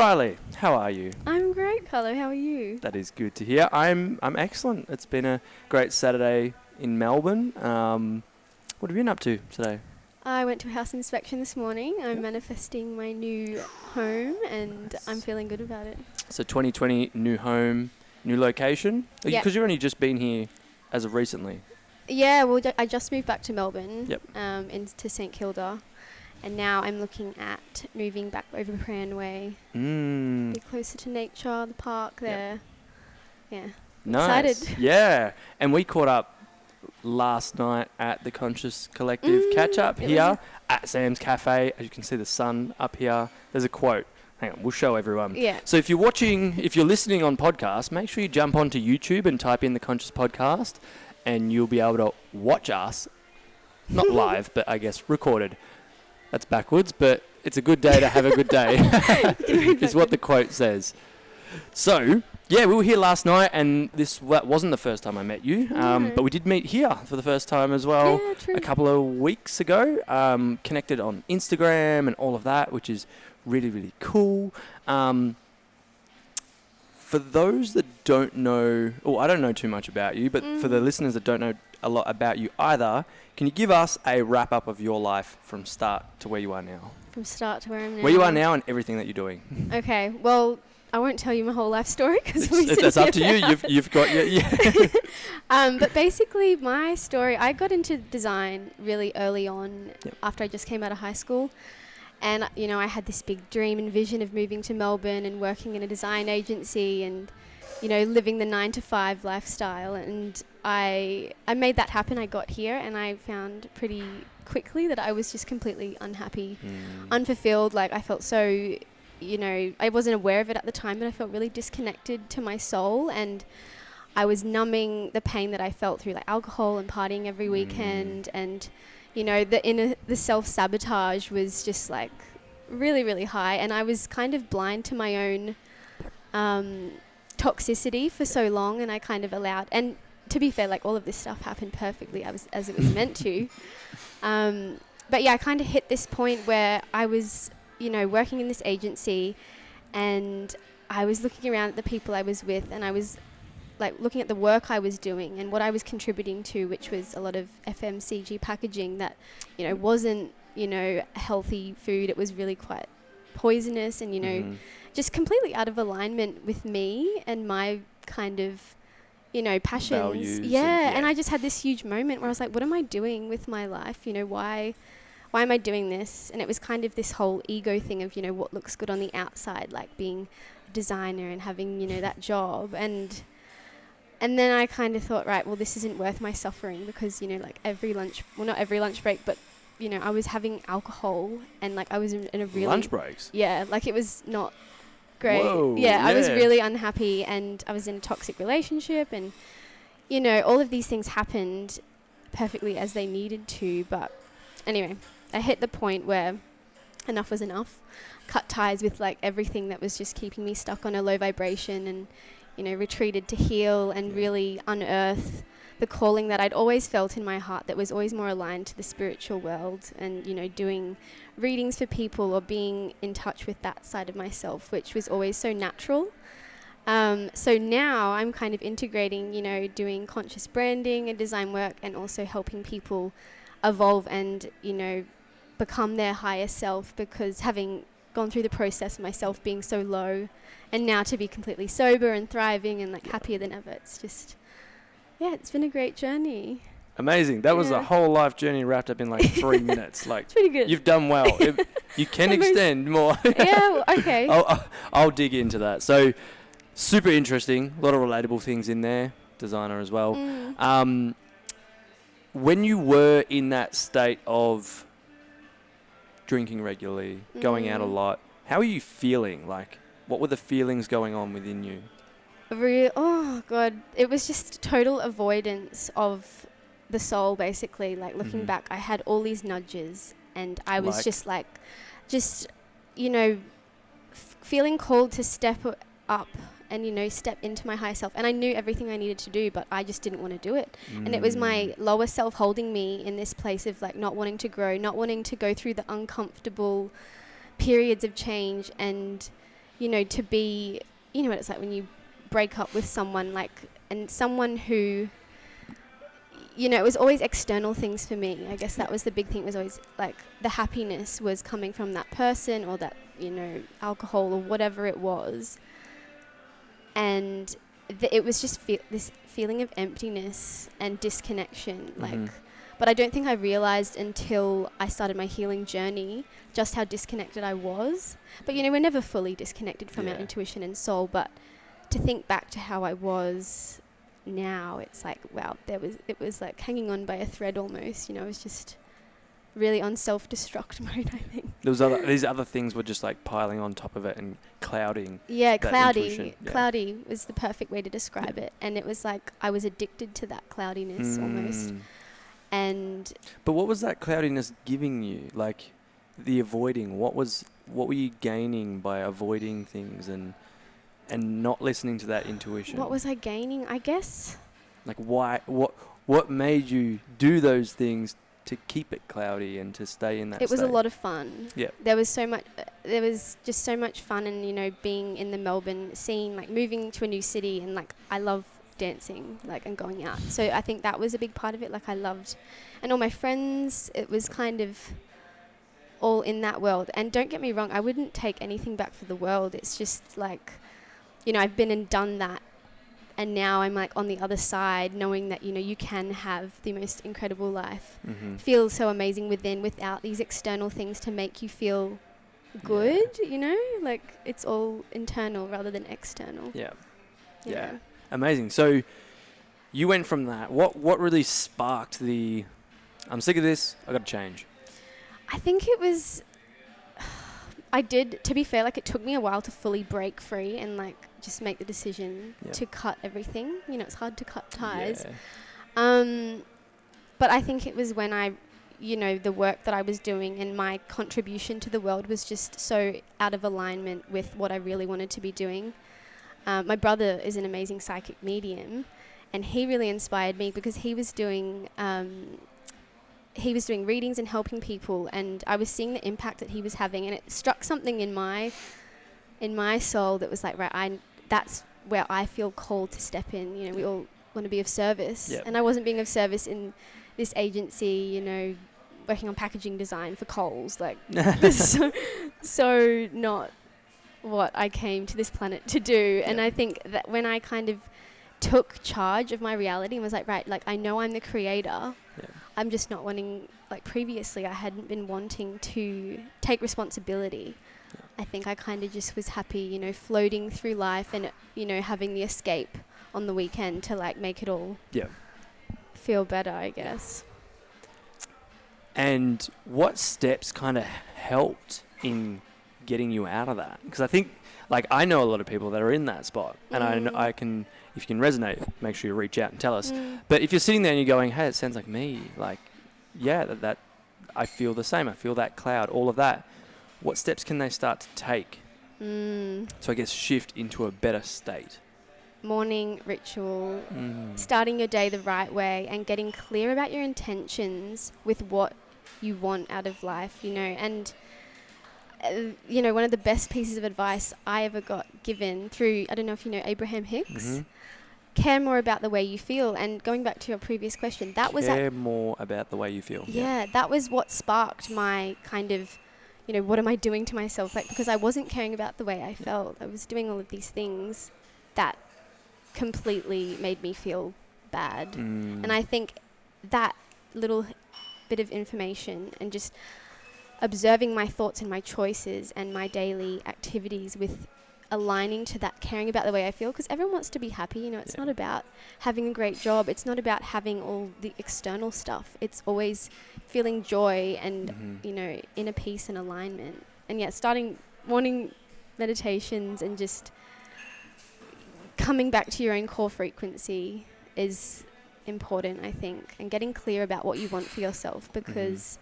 Briarly, how are you? I'm great, Carlo. How are you? That is good to hear. I'm excellent. It's been a great Saturday in Melbourne. What have you been up to today? I went to a house inspection this morning. I'm manifesting my new home and Nice. I'm feeling good about it. So 2020, new home, new location? Yep. Because you've only just been here as of recently. Yeah, well, I just moved back to Melbourne, Yep. into St Kilda. And now I'm looking at moving back over Briarly Way, be closer to nature, the park there. Yeah. Nice. Excited. Yeah. And we caught up last night at the Conscious Collective catch-up here at Sam's Cafe. As you can see the sun up here. There's a quote. Hang on, we'll show everyone. Yeah. So if you're listening on podcast, make sure you jump onto YouTube and type in the Conscious Podcast and you'll be able to watch us. Not live, but I guess recorded. That's backwards, but it's a good day to have a good day, is what the quote says. So, yeah, we were here last night, and that wasn't the first time I met you, but we did meet here for the first time as well a couple of weeks ago, connected on Instagram and all of that, which is really, really cool. For those that don't know, I don't know too much about you, but for the listeners that don't know a lot about you either, can you give us a wrap-up of your life from start to where you are now? From start to where I'm now. Where you are now and everything that you're doing. Okay, well, I won't tell you my whole life story because that's up to you. You've got your but basically, my story, I got into design really early on after I just came out of high school. And, I had this big dream and vision of moving to Melbourne and working in a design agency and, living the 9-to-5 lifestyle. And I made that happen. I got here and I found pretty quickly that I was just completely unhappy, unfulfilled. Like I felt so, I wasn't aware of it at the time, but I felt really disconnected to my soul. And I was numbing the pain that I felt through like alcohol and partying every weekend. And the self-sabotage was just like really, really high. And I was kind of blind to my own toxicity for so long. And I kind of allowed, and to be fair, like all of this stuff happened perfectly as it was meant to. But yeah, I kind of hit this point where I was, working in this agency and I was looking around at the people I was with and I was like looking at the work I was doing and what I was contributing to, which was a lot of FMCG packaging that, wasn't, healthy food. It was really quite poisonous and, just completely out of alignment with me and my kind of, passions. Values and I just had this huge moment where I was like, what am I doing with my life? Why am I doing this? And it was kind of this whole ego thing of, what looks good on the outside, like being a designer and having, that job. And then I kind of thought, right, well, this isn't worth my suffering because, like every lunch, well, not every lunch break, but, I was having alcohol and like I was in a really... Lunch breaks? Yeah, like it was not great. Whoa, I was really unhappy and I was in a toxic relationship and, all of these things happened perfectly as they needed to. But anyway, I hit the point where enough was enough. Cut ties with like everything that was just keeping me stuck on a low vibration and, retreated to heal and really unearth the calling that I'd always felt in my heart that was always more aligned to the spiritual world and, doing readings for people or being in touch with that side of myself, which was always so natural. So now I'm kind of integrating, doing conscious branding and design work and also helping people evolve and, become their higher self, because having gone through the process of myself being so low and now to be completely sober and thriving and like happier than ever, it's just... Yeah, it's been a great journey. Amazing. That was a whole life journey wrapped up in like 3 minutes. Like, it's pretty good. You've done well. You can extend more. Yeah, okay. I'll dig into that. So, super interesting. A lot of relatable things in there. Designer as well. When you were in that state of drinking regularly, going out a lot, how are you feeling? Like, what were the feelings going on within you? Oh God, it was just total avoidance of the soul, basically. Like looking back, I had all these nudges and I was just feeling called to step up and, step into my higher self. And I knew everything I needed to do, but I just didn't want to do it. And it was my lower self holding me in this place of like not wanting to grow, not wanting to go through the uncomfortable periods of change and, you know, to be, you know what it's like when you break up with someone, like, and someone who, you know, it was always external things for me. I guess that was the big thing. It was always like the happiness was coming from that person or that, you know, alcohol or whatever it was. And it was just this feeling of emptiness and disconnection. Like, but I don't think I realized until I started my healing journey just how disconnected I was. But, you know, we're never fully disconnected from our intuition and soul. But to think back to how I was now, it's like, wow, it was like hanging on by a thread almost. You know, it was just really on self-destruct mode, I think. These other things were just like piling on top of it and clouding. Yeah, cloudy. Intuition. Yeah. Cloudy was the perfect way to describe it. And it was like I was addicted to that cloudiness almost. But what was that cloudiness giving you? Like the avoiding, what were you gaining by avoiding things and not listening to that intuition? What was I gaining? I guess. Like why? What made you do those things to keep it cloudy and to stay in that state? It was a lot of fun. Yeah. There was just so much fun, and, you know, being in the Melbourne scene, like moving to a new city, and like I love dancing, like, and going out. So I think that was a big part of it. Like I loved, and all my friends, it was kind of all in that world. And don't get me wrong, I wouldn't take anything back for the world. It's just like, you know, I've been and done that. And now I'm like on the other side, knowing that, you know, you can have the most incredible life, feel so amazing without these external things to make you feel good, you know, like it's all internal rather than external. Yeah. Amazing. So you went from that. What really sparked the, I'm sick of this, I got to change? I think it was, to be fair, like it took me a while to fully break free and like just make the decision to cut everything. You know, it's hard to cut ties. Yeah. But I think it was when I, you know, the work that I was doing and my contribution to the world was just so out of alignment with what I really wanted to be doing. My brother is an amazing psychic medium, and he really inspired me because he was doing readings and helping people, and I was seeing the impact that he was having, and it struck something in my soul that was like, right, that's where I feel called to step in. You know, we all want to be of service, and I wasn't being of service in this agency, you know, working on packaging design for Coles, like so not what I came to this planet to do. And I think that when I kind of took charge of my reality and was like, right, like I know I'm the creator, I'm just not wanting, like previously I hadn't been wanting to take responsibility. I think I kind of just was happy, you know, floating through life and, you know, having the escape on the weekend to like make it all feel better, I guess. And what steps kind of helped in getting you out of that? Because I think, like, I know a lot of people that are in that spot, and I can, if you can resonate, make sure you reach out and tell us. But if you're sitting there and you're going, hey, it sounds like me, like, yeah, that I feel the same, I feel that cloud, all of that. What steps can they start to take? So I guess shift into a better state. Morning ritual, starting your day the right way, and getting clear about your intentions with what you want out of life, you know. And you know, one of the best pieces of advice I ever got given through, I don't know if you know Abraham Hicks, care more about the way you feel. And going back to your previous question, that was care more about the way you feel. Yeah, that was what sparked my kind of, you know, what am I doing to myself? Like, because I wasn't caring about the way I felt. I was doing all of these things that completely made me feel bad. And I think that little bit of information and just observing my thoughts and my choices and my daily activities with aligning to that, caring about the way I feel, because everyone wants to be happy, you know. It's not about having a great job, it's not about having all the external stuff, it's always feeling joy and you know, inner peace and alignment. And starting morning meditations and just coming back to your own core frequency is important, I think, and getting clear about what you want for yourself, because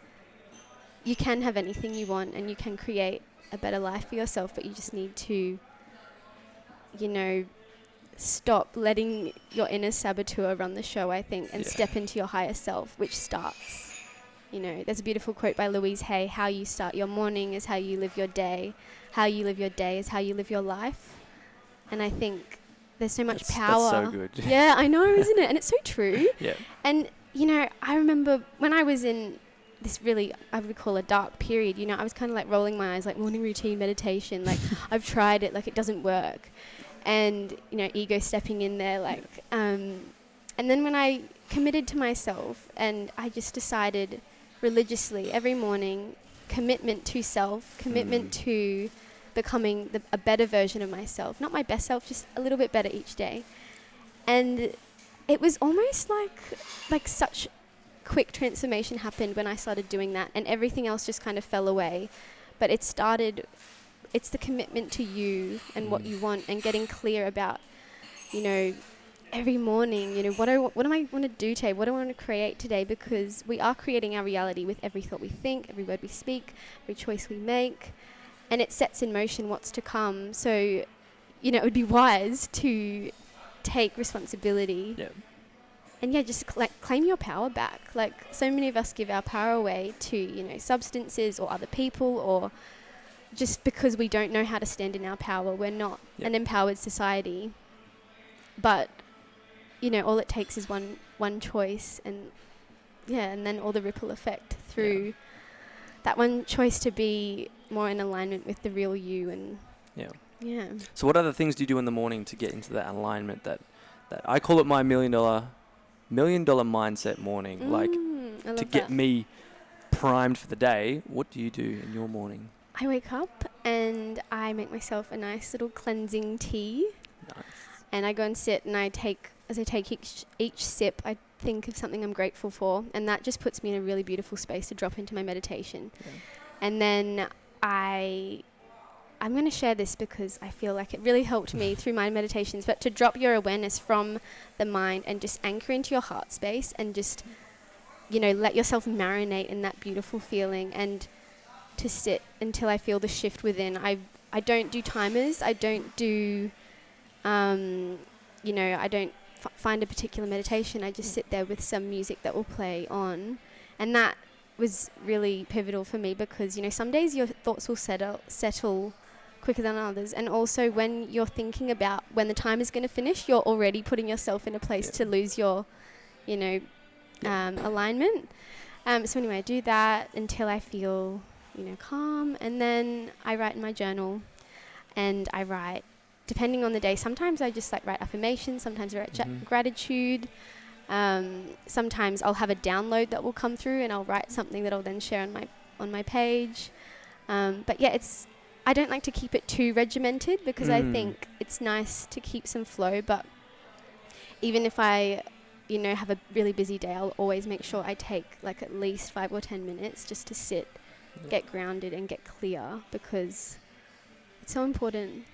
you can have anything you want and you can create a better life for yourself, but you just need to, you know, stop letting your inner saboteur run the show, I think, and step into your higher self, which starts You know, there's a beautiful quote by Louise Hay: how you start your morning is how you live your day. How you live your day is how you live your life. And I think there's so much power. That's so good. Yeah, I know, isn't it? And it's so true. Yeah. And, you know, I remember when I was in this really, I would call a dark period, you know, I was kind of like rolling my eyes, like morning routine meditation, like I've tried it, like it doesn't work. And, you know, ego stepping in there, like, and then when I committed to myself and I just decided religiously every morning, commitment to self, commitment to becoming a better version of myself, not my best self, just a little bit better each day. And it was almost like such quick transformation happened when I started doing that, and everything else just kind of fell away. But it's the commitment to you and what you want, and getting clear about, you know, every morning, you know, what am I want to do today? What do I want to create today? Because we are creating our reality with every thought we think, every word we speak, every choice we make, and it sets in motion what's to come. So, you know, it would be wise to take responsibility. Yeah. And yeah, just claim your power back. Like, so many of us give our power away to, you know, substances or other people, or just because we don't know how to stand in our power. We're not an empowered society. But, you know, all it takes is one choice, and and then all the ripple effect through that one choice to be more in alignment with the real you. And yeah. So what other things do you do in the morning to get into that alignment? That I call it my $1 million mindset morning. Like, to get me primed for the day. What do you do in your morning? I wake up and I make myself a nice little cleansing tea. Nice. And I go and sit, and as I take each sip, I think of something I'm grateful for, and that just puts me in a really beautiful space to drop into my meditation. Yeah. And then I'm going to share this because I feel like it really helped me through my meditations, but to drop your awareness from the mind and just anchor into your heart space, and just, you know, let yourself marinate in that beautiful feeling, and to sit until I feel the shift within. I don't do timers. I don't do, you know, I don't find a particular meditation. I just sit there with some music that will play on. And that was really pivotal for me because, you know, some days your thoughts will settle quicker than others. And also when you're thinking about when the time is going to finish, you're already putting yourself in a place to lose your, you know, alignment. So anyway, I do that until I feel, you know, calm. And then I write in my journal, and I write, depending on the day, sometimes I just like write affirmations, sometimes I write gratitude. Sometimes I'll have a download that will come through, and I'll write something that I'll then share on my page. But yeah, I don't like to keep it too regimented because I think it's nice to keep some flow. But even if I, you know, have a really busy day, I'll always make sure I take like at least 5 or 10 minutes just to sit, get grounded, and get clear, because it's so important.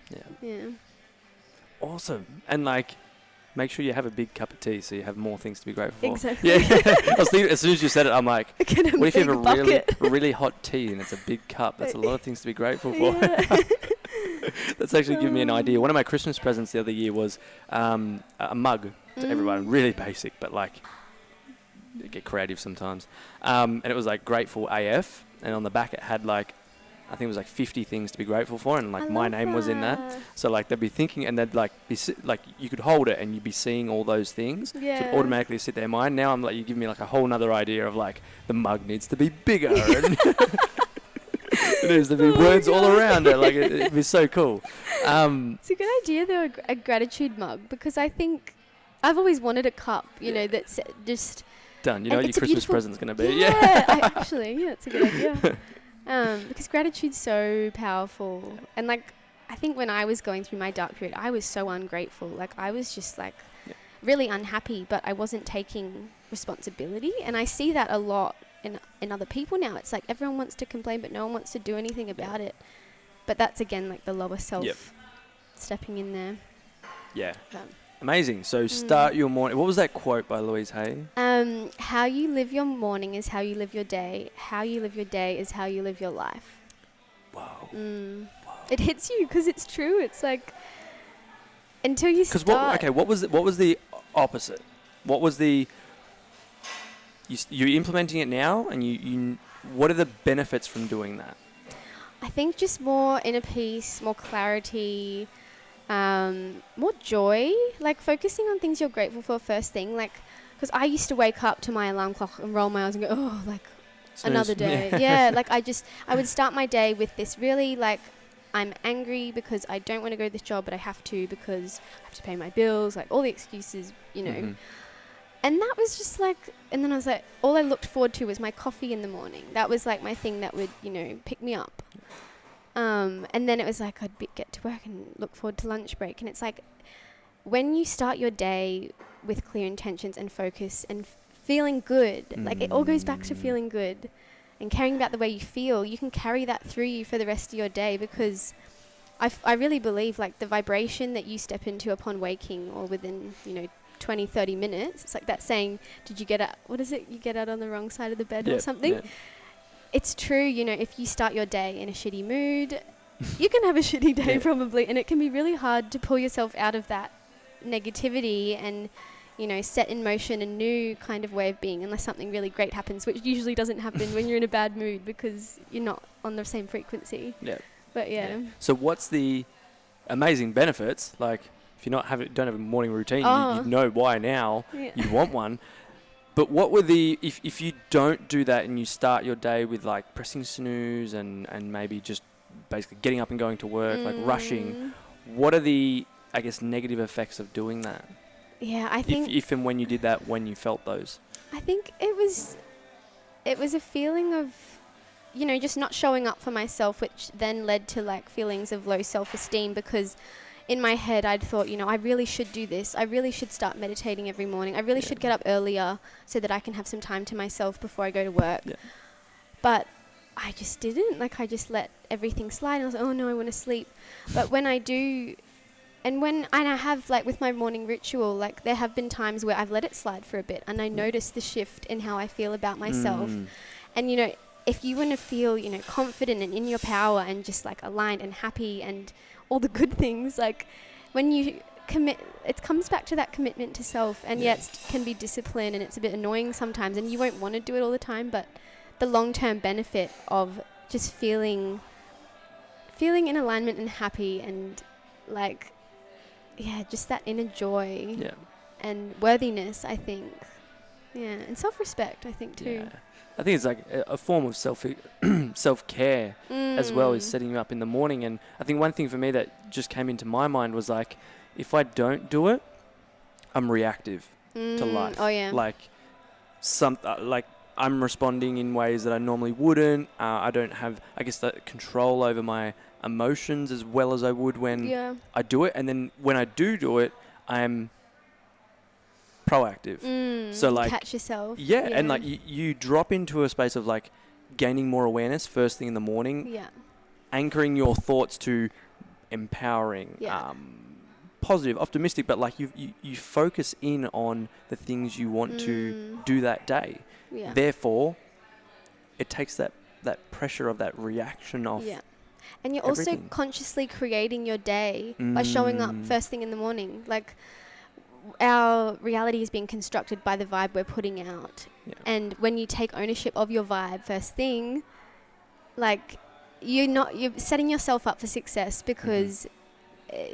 Yeah. Awesome. And like, make sure you have a big cup of tea so you have more things to be grateful for. Exactly. Yeah. I was thinking, as soon as you said it, I'm like, what if you have a really hot tea and it's a big cup? That's a lot of things to be grateful for. That's actually given me an idea. One of my Christmas presents the other year was a mug to everyone. Really basic, but like, get creative sometimes. And it was like grateful AF. And on the back it had like, I think it was like 50 things to be grateful for, and like my name was in that. So like they'd be thinking, and they'd like be like, you could hold it and you'd be seeing all those things. Yeah. So it'd automatically sit there in mind. Now I'm like, you give me like a whole nother idea of like, the mug needs to be bigger and there needs to be words all around it. Like it'd be so cool. It's a good idea though, a gratitude mug, because I think I've always wanted a cup, you know, that's just done. You know what your Christmas present's going to be. It's a good idea. Because gratitude's so powerful. And like, I think when I was going through my dark period, I was so ungrateful. Like, I was just like really unhappy, but I wasn't taking responsibility. And I see that a lot in other people now. It's like everyone wants to complain, but no one wants to do anything about it. But that's again like the lower self stepping in there. Yeah. Amazing. So start your morning. What was that quote by Louise Hay? How you live your morning is how you live your day. How you live your day is how you live your life. Wow. It hits you because it's true. It's like, until you start. What was the opposite? What was the you're implementing it now, and you what are the benefits from doing that? I think just more inner peace, more clarity, more joy, like focusing on things you're grateful for first thing. Like, because I used to wake up to my alarm clock and roll my eyes and go, oh, like another day. Yeah, like I would start my day with this really like, I'm angry because I don't want to go to this job, but I have to because I have to pay my bills, like all the excuses, you know. Mm-hmm. And that was just like, and then I was like, all I looked forward to was my coffee in the morning. That was like my thing that would, you know, pick me up. And then it was like get to work and look forward to lunch break. And it's like when you start your day with clear intentions and focus and feeling good, like it all goes back to feeling good and caring about the way you feel, you can carry that through you for the rest of your day, because I really believe like the vibration that you step into upon waking or within, you know, 20, 30 minutes. It's like that saying, did you get out? What is it? You get out on the wrong side of the bed or something? Yeah. It's true, you know, if you start your day in a shitty mood, you can have a shitty day probably. And it can be really hard to pull yourself out of that negativity and, you know, set in motion a new kind of way of being, unless something really great happens, which usually doesn't happen when you're in a bad mood because you're not on the same frequency. Yeah. But yeah. So what's the amazing benefits? Like, if you don't have a morning routine, you know why now you'd want one. But what were if you don't do that and you start your day with like pressing snooze and maybe just basically getting up and going to work, like rushing, what are the, I guess, negative effects of doing that? Yeah, I think if and when you did that, when you felt those, I think it was a feeling of, you know, just not showing up for myself, which then led to like feelings of low self-esteem, because in my head I'd thought, you know, I really should do this. I really should start meditating every morning. I really should get up earlier so that I can have some time to myself before I go to work. Yeah. But I just didn't. Like, I just let everything slide. And I was like, oh no, I want to sleep. But when I do, and I have, like, with my morning ritual, like, there have been times where I've let it slide for a bit and I notice the shift in how I feel about myself. And, you know, if you want to feel, you know, confident and in your power and just, like, aligned and happy and all the good things, like, when you commit, it comes back to that commitment to self. And yes, it can be discipline and it's a bit annoying sometimes and you won't want to do it all the time, but the long-term benefit of just feeling in alignment and happy and, like, yeah, just that inner joy and worthiness, I think. Yeah, and self-respect, I think, too. Yeah. I think it's like a form of self-care as well, is setting you up in the morning. And I think one thing for me that just came into my mind was, like, if I don't do it, I'm reactive to life. Oh, yeah. Like, I'm responding in ways that I normally wouldn't. I don't have, I guess, that control over my emotions as well as I would when I do it. And then when I do it, I'm proactive. So, like, catch yourself. Yeah, and like you drop into a space of, like, gaining more awareness first thing in the morning. Yeah. Anchoring your thoughts to empowering, positive, optimistic, but like you focus in on the things you want to do that day. Yeah. Therefore, it takes that pressure of that reaction off. Yeah. And you're also consciously creating your day by showing up first thing in the morning. Like, our reality is being constructed by the vibe we're putting out. Yeah. And when you take ownership of your vibe first thing, like, you're setting yourself up for success, because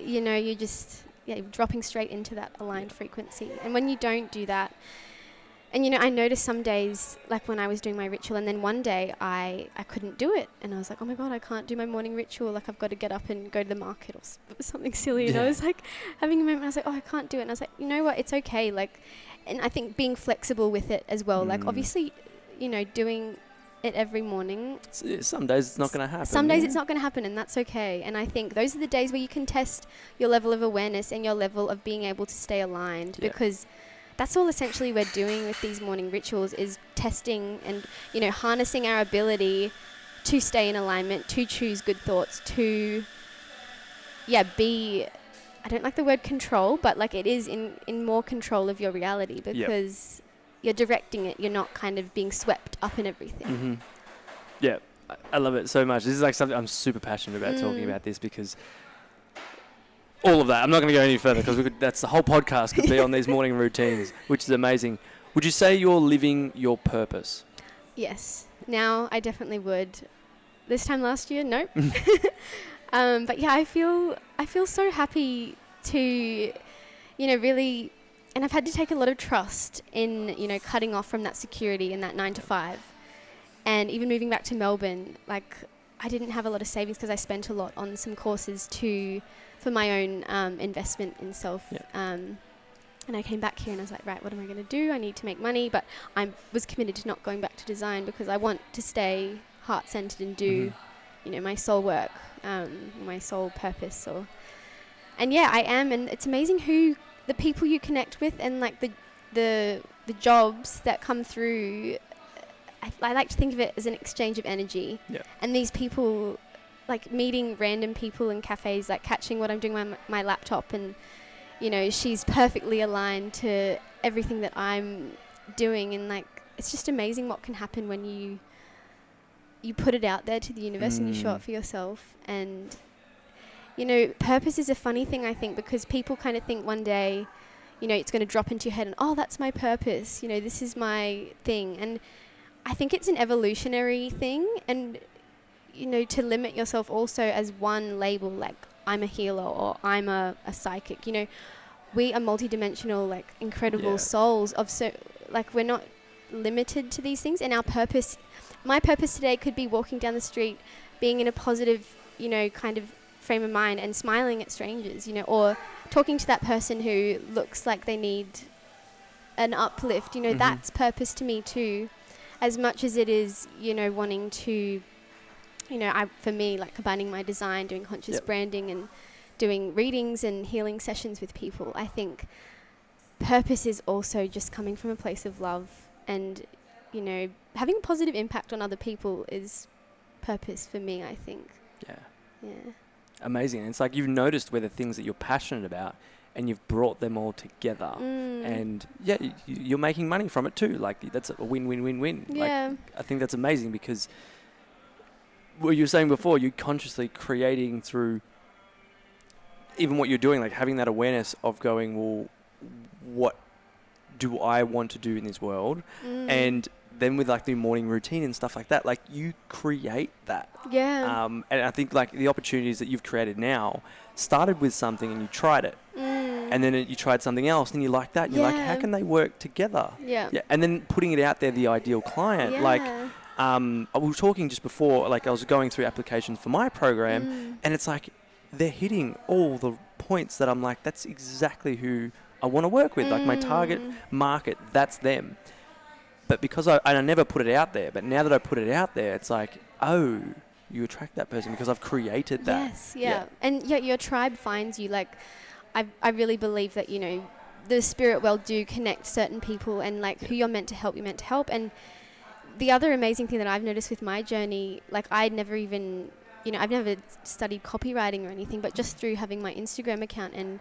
you know, you're just you're dropping straight into that aligned frequency. And when you don't do that, and, you know, I noticed some days, like when I was doing my ritual, and then one day I couldn't do it. And I was like, oh my God, I can't do my morning ritual. Like, I've got to get up and go to the market or something silly. And I was like having a moment, I was like, oh, I can't do it. And I was like, you know what, it's okay. Like, and I think being flexible with it as well. Like, obviously, you know, doing it every morning. Some days it's not going to happen. Some days it's not going to happen, and that's okay. And I think those are the days where you can test your level of awareness and your level of being able to stay aligned, because that's all essentially we're doing with these morning rituals, is testing and, you know, harnessing our ability to stay in alignment, to choose good thoughts, to, be, I don't like the word control, but, like, it is in more control of your reality, because you're directing it. You're not kind of being swept up in everything. Mm-hmm. Yeah, I love it so much. This is like something I'm super passionate about talking about this, because all of that, I'm not going to go any further, because that's the whole podcast could be on these morning routines, which is amazing. Would you say you're living your purpose? Yes. Now I definitely would. This time last year, nope. But yeah, I feel so happy to, really, and I've had to take a lot of trust in, cutting off from that security and that 9 to 5. And even moving back to Melbourne, like, I didn't have a lot of savings because I spent a lot on some courses for my own investment in self. Yeah. And I came back here and I was like, right, what am I going to do? I need to make money. But I was committed to not going back to design because I want to stay heart-centered and do, my soul work, my soul purpose. And yeah, I am. And it's amazing who the people you connect with and like the jobs that come through. I like to think of it as an exchange of energy. Yeah. And these people, like meeting random people in cafes, like catching what I'm doing on my laptop and, she's perfectly aligned to everything that I'm doing. And like, it's just amazing what can happen when you put it out there to the universe and you show up for yourself. And, purpose is a funny thing, I think, because people kind of think one day, it's going to drop into your head and, oh, that's my purpose. This is my thing. And I think it's an evolutionary thing. And, to limit yourself also as one label, like I'm a healer or I'm a psychic, we are multidimensional, like incredible souls we're not limited to these things. And our purpose, my purpose today could be walking down the street, being in a positive, kind of frame of mind and smiling at strangers, or talking to that person who looks like they need an uplift, that's purpose to me too, as much as it is, wanting to, for me, like combining my design, doing conscious branding and doing readings and healing sessions with people. I think purpose is also just coming from a place of love and, having a positive impact on other people is purpose for me, I think. Yeah. Yeah. Amazing. And it's like you've noticed where the things that you're passionate about and you've brought them all together. And you're making money from it too. Like that's a win-win-win-win. Yeah. Like, I think that's amazing because what you were saying before, you're consciously creating through even what you're doing, like having that awareness of going, well, what do I want to do in this world? And then with like the morning routine and stuff like that, like you create that. Yeah. And I think like the opportunities that you've created now started with something and you tried it. And then you tried something else and you like that. And you're like, how can they work together? Yeah. And then putting it out there, the ideal client. Like, I was talking just before, like I was going through applications for my program and it's like, they're hitting all the points that I'm like, that's exactly who I want to work with. Like my target market, that's them. But because I never put it out there, but now that I put it out there, it's like, oh, you attract that person because I've created that. Yes, yeah. And your tribe finds you. Like, I really believe that, the spirit world do connect certain people and like who you're meant to help, you're meant to help. And the other amazing thing that I've noticed with my journey, like I'd never even, I've never studied copywriting or anything, but just through having my Instagram account and,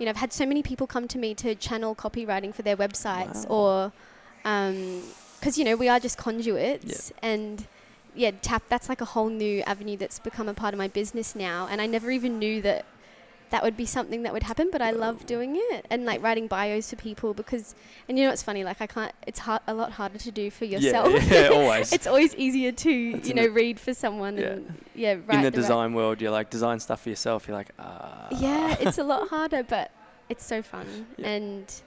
I've had so many people come to me to channel copywriting for their websites or, because, we are just conduits and that's like a whole new avenue that's become a part of my business now. And I never even knew that would be something that would happen, but I love doing it and like writing bios for people because, and it's funny, like it's a lot harder to do for yourself. Yeah, always. It's always easier to, read for someone and write. In the design world, you're like design stuff for yourself. You're like, Yeah, it's a lot harder, but it's so fun. Yeah. And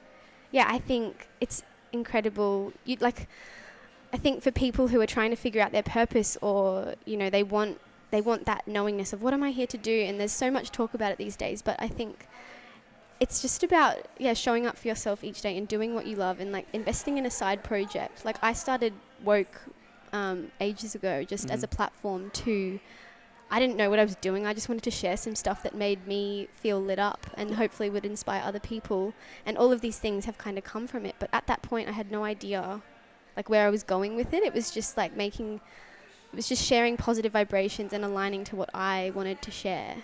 I think it's incredible. I think for people who are trying to figure out their purpose or, they want that knowingness of what am I here to do? And there's so much talk about it these days, but I think it's just about, showing up for yourself each day and doing what you love and like investing in a side project. Like I started Woke ages ago just as a platform to, I didn't know what I was doing. I just wanted to share some stuff that made me feel lit up and hopefully would inspire other people. And all of these things have kind of come from it. But at that point I had no idea like where I was going with it. It was just like sharing positive vibrations and aligning to what I wanted to share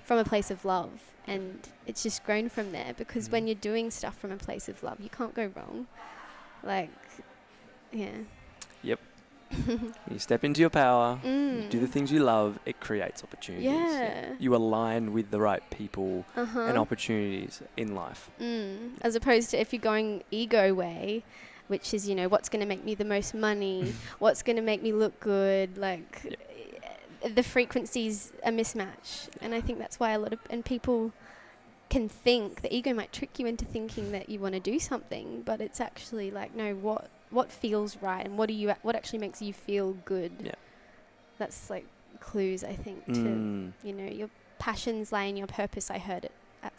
from a place of love. And it's just grown from there because when you're doing stuff from a place of love, you can't go wrong. Like, yeah. Yep. When you step into your power, you do the things you love, it creates opportunities. Yeah. You align with the right people and opportunities in life. As opposed to if you're going ego way, which is, what's going to make me the most money, what's going to make me look good, like the frequency's a mismatch. And I think that's why and people can think, the ego might trick you into thinking that you want to do something, but it's actually like, no, what feels right, and what actually makes you feel good. Yeah. That's like clues, I think, to, your passions lie in your purpose. I heard it at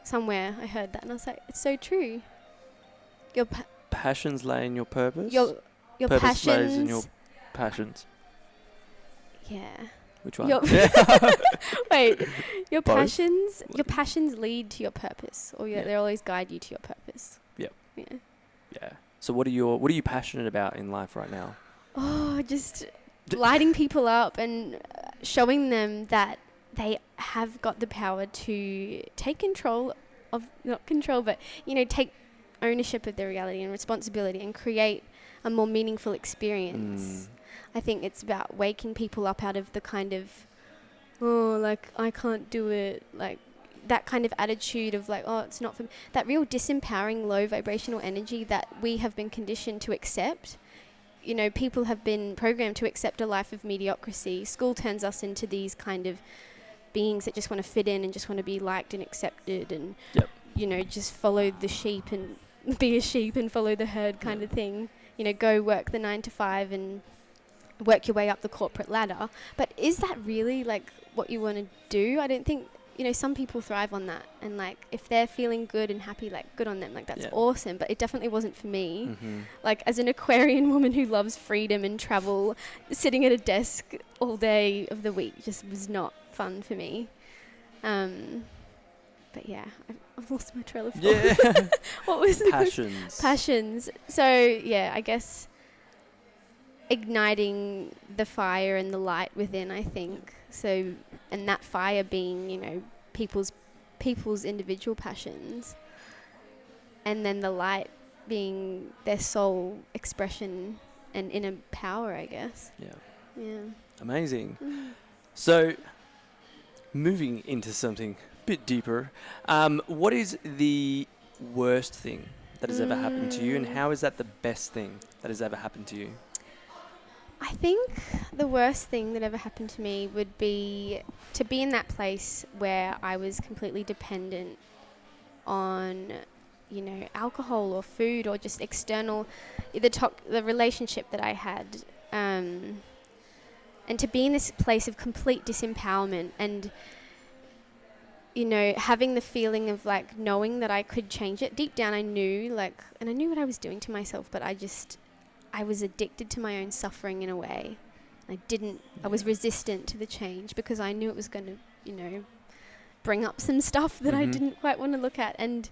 somewhere I heard that, and I was like, it's so true. Your passions lay in your purpose? Your purpose passions lays in your passions. Yeah. Which one? Wait, your Both? passions lead to your purpose, or they always guide you to your purpose. Yep. Yeah. Yeah. So what are you passionate about in life right now? Oh, just lighting people up and showing them that they have got the power to take control of, not control, but, take ownership of their reality and responsibility and create a more meaningful experience. I think it's about waking people up out of the kind of, I can't do it, like that kind of attitude of like, it's not for me. That real disempowering, low vibrational energy that we have been conditioned to accept. People have been programmed to accept a life of mediocrity. School turns us into these kind of beings that just want to fit in and just want to be liked and accepted and, just follow the sheep and be a sheep and follow the herd kind of thing. Go work the 9 to 5 and work your way up the corporate ladder. But is that really like what you want to do? I don't think, some people thrive on that, and like if they're feeling good and happy, like good on them, like that's awesome. But it definitely wasn't for me. Like as an Aquarian woman who loves freedom and travel, sitting at a desk all day of the week just was not fun for me. But yeah, I've lost my trail of thought. Yeah. What was the passions? Passions. So yeah, I guess igniting the fire and the light within, I think. So, and that fire being, people's individual passions, and then the light being their soul expression and inner power, I guess. Yeah. Amazing. So, moving into something a bit deeper, what is the worst thing that has ever happened to you, and how is that the best thing that has ever happened to you? I think the worst thing that ever happened to me would be to be in that place where I was completely dependent on, alcohol or food or just external, the relationship that I had. And to be in this place of complete disempowerment and, having the feeling of like knowing that I could change it. Deep down I knew and I knew what I was doing to myself, but I was addicted to my own suffering in a way. I was resistant to the change because I knew it was going to, bring up some stuff that I didn't quite want to look at. And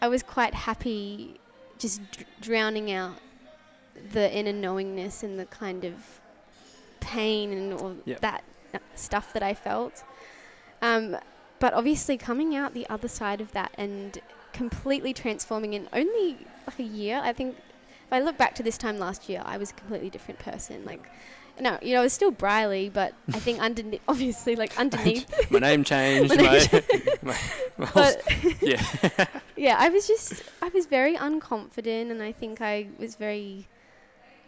I was quite happy just drowning out the inner knowingness and the kind of pain and all that stuff that I felt. But obviously coming out the other side of that and completely transforming in only like a year, I think. If I look back to this time last year, I was a completely different person. I was still Briarly, but I think underneath, my name changed. Yeah, I was very unconfident, and I think I was very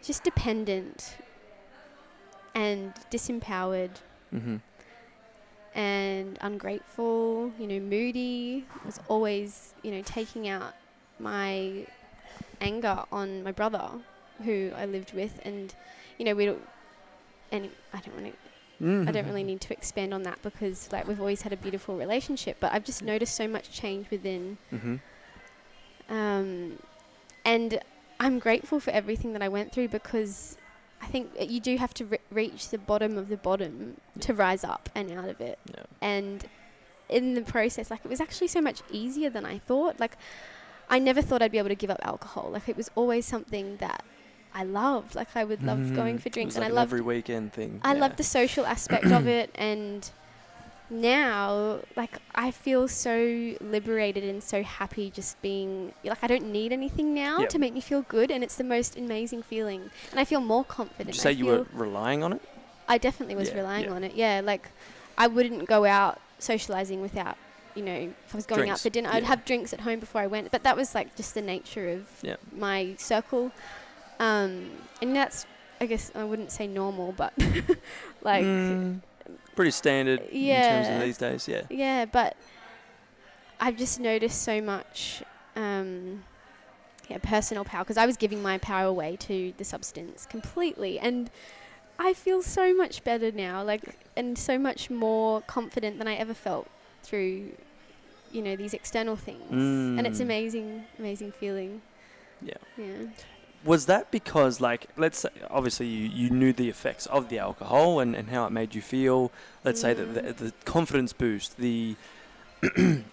just dependent and disempowered and ungrateful, moody. I was always, taking out my anger on my brother who I lived with, and I don't really need to expand on that because we've always had a beautiful relationship, but I've just noticed so much change within. And I'm grateful for everything that I went through because I think you do have to reach the bottom of the bottom to rise up and out of it. And in the process, it was actually so much easier than I thought. I never thought I'd be able to give up alcohol. It was always something that I loved. I would love going for drinks, and I loved every weekend thing. I loved the social aspect of it, and now I feel so liberated and so happy just being I don't need anything now to make me feel good, and it's the most amazing feeling, and I feel more confident. Did you say you were relying on it? I definitely was relying on it. Yeah, I wouldn't go out socializing without you know, if I was going out Drinks. for dinner, I'd have drinks at home before I went. But that was like just the nature of my circle. And that's, I guess, I wouldn't say normal, but like pretty standard in terms of these days. Yeah. Yeah, but I've just noticed so much personal power, because I was giving my power away to the substance completely, and I feel so much better now, like, and so much more confident than I ever felt through, you know, these external things. And it's amazing feeling. Yeah. Yeah. Was that because, like, let's say, obviously you knew the effects of the alcohol and how it made you feel. Let's say that the confidence boost, the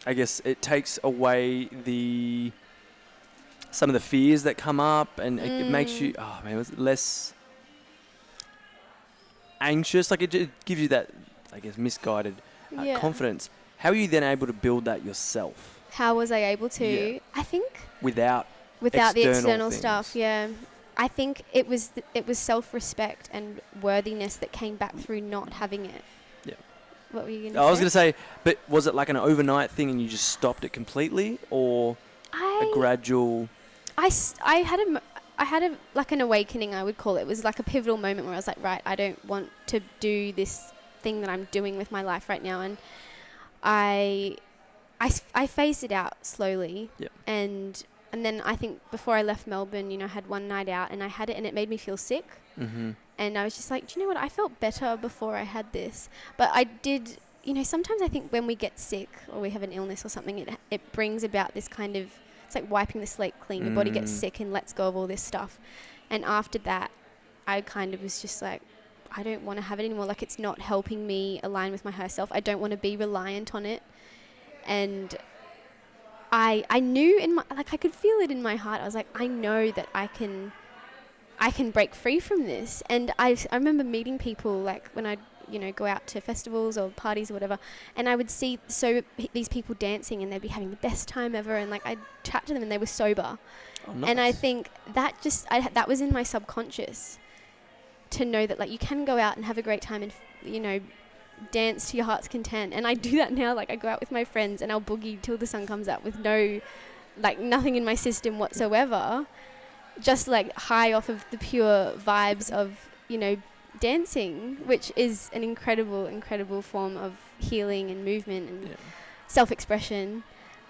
I guess it takes away some of the fears that come up, and it makes you, less anxious. Like, it gives you that, I guess, misguided confidence. How are you then able to build that yourself? How was I able to? Yeah. I think without the external stuff. Yeah, I think it was self-respect and worthiness that came back through not having it. Yeah. What were you going to say? I was going to say, but was it like an overnight thing and you just stopped it completely, or a gradual? I had like an awakening, I would call it. It was like a pivotal moment where I was like, right, I don't want to do this thing that I'm doing with my life right now, and I phased it out slowly. Yep. And then I think before I left Melbourne, you know, I had one night out and I had it and it made me feel sick. Mm-hmm. And I was just like, do you know what? I felt better before I had this. But I did, you know, sometimes I think when we get sick or we have an illness or something, it brings about this kind of, it's like wiping the slate clean. Your body gets sick and lets go of all this stuff. And after that, I kind of was just like, I don't want to have it anymore. Like, it's not helping me align with my higher self. I don't want to be reliant on it. And I knew I could feel it in my heart. I was like, I know that I can break free from this. And I remember meeting people, like, when I'd, you know, go out to festivals or parties or whatever, and I would see these people dancing and they'd be having the best time ever, and like I'd chat to them and they were sober. Oh, nice. And I think that that was in my subconscious, to know that, like, you can go out and have a great time and, you know, dance to your heart's content. And I do that now. Like, I go out with my friends and I'll boogie till the sun comes up with nothing in my system whatsoever, just like high off of the pure vibes of, you know, dancing, which is an incredible form of healing and movement and self-expression.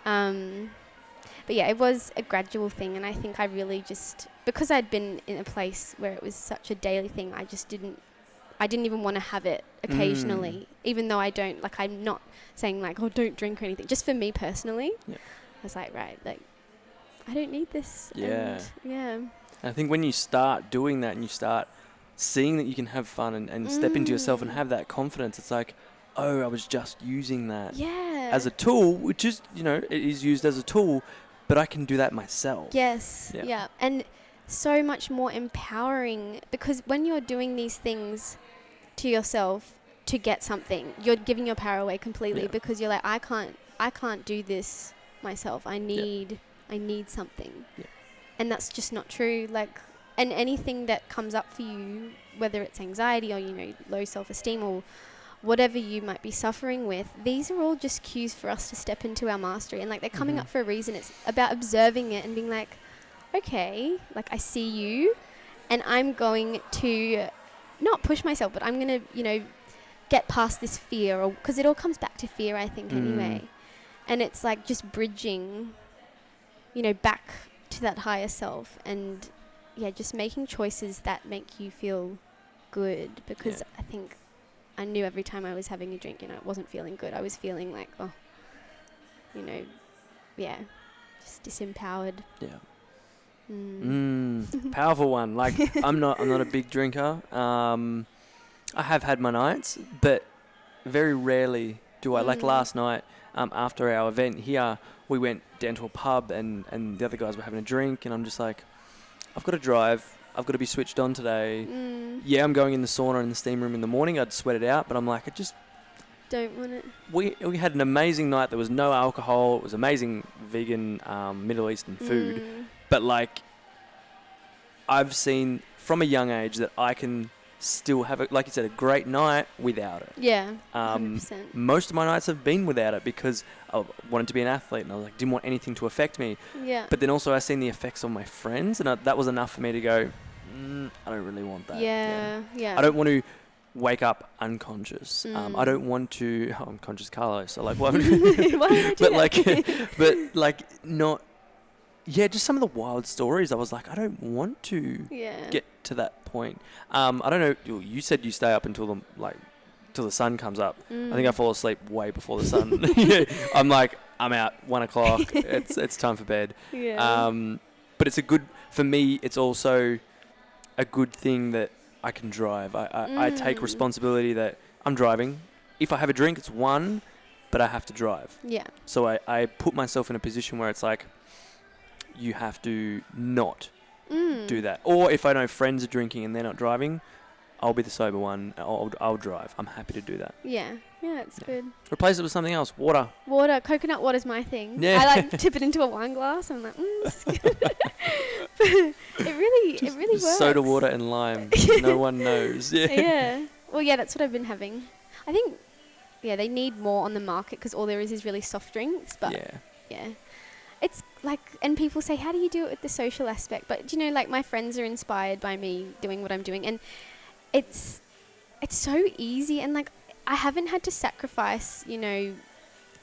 But yeah, it was a gradual thing, and I think I really just, because I'd been in a place where it was such a daily thing, I didn't even want to have it occasionally, even though I'm not saying like, oh, don't drink or anything, just for me personally. I was like, right, like, I don't need this. And I think when you start doing that and you start seeing that you can have fun and step into yourself and have that confidence, it's like, oh, I was just using that as a tool, which is, you know, it is used as a tool, but I can do that myself. Yes. Yeah. And so much more empowering, because when you're doing these things to yourself to get something, you're giving your power away completely, because you're like, I can't do this myself. I need something. And that's just not true. Like, and anything that comes up for you, whether it's anxiety or, you know, low self-esteem or whatever you might be suffering with, these are all just cues for us to step into our mastery. And like, they're coming up for a reason. It's about observing it and being like, okay, like, I see you, and I'm going to not push myself, but I'm going to, you know, get past this fear, or because it all comes back to fear, I think, anyway. And it's like just bridging, you know, back to that higher self, and just making choices that make you feel good, because I think I knew every time I was having a drink, you know, it wasn't feeling good. I was feeling like, oh, you know, just disempowered. Powerful one. Like, I'm not a big drinker. I have had my nights, but very rarely do I. Like last night, after our event here, we went down to a pub and the other guys were having a drink, and I'm just like, I've got to drive. I've got to be switched on today. Yeah, I'm going in the sauna and the steam room in the morning. I'd sweat it out, but I'm like, I just don't want it. We had an amazing night. There was no alcohol. It was amazing vegan Middle Eastern food. But like, I've seen from a young age that I can still have, like you said, a great night without it. Yeah, 100%. Most of my nights have been without it because I wanted to be an athlete and I was like, didn't want anything to affect me. Yeah. But then also I seen the effects on my friends, and that was enough for me to go, I don't really want that. Yeah. I don't want to wake up unconscious. I don't want to. Oh, I'm conscious, Carlos. So like, why would I do that? but like not. Yeah, just some of the wild stories. I was like, I don't want to get to that point. I don't know. You said you stay up until till the sun comes up. I think I fall asleep way before the sun. I'm like, I'm out. 1 o'clock. It's time for bed. Yeah. But it's for me. It's also a good thing that I can drive. I take responsibility that I'm driving. If I have a drink, it's one, but I have to drive. Yeah. So I put myself in a position where it's like, you have to not do that. Or if I know friends are drinking and they're not driving, I'll be the sober one. I'll drive. I'm happy to do that. Yeah. Yeah, it's good. Replace it with something else. Water. Coconut water's my thing. Yeah. I like tip it into a wine glass. I'm like, this is good. But it really works. Soda water and lime. No one knows. Yeah. Yeah. Well, yeah, that's what I've been having. I think, they need more on the market because all there is really soft drinks. But yeah. It's like, and people say, how do you do it with the social aspect? But, like my friends are inspired by me doing what I'm doing. And it's so easy. And like, I haven't had to sacrifice,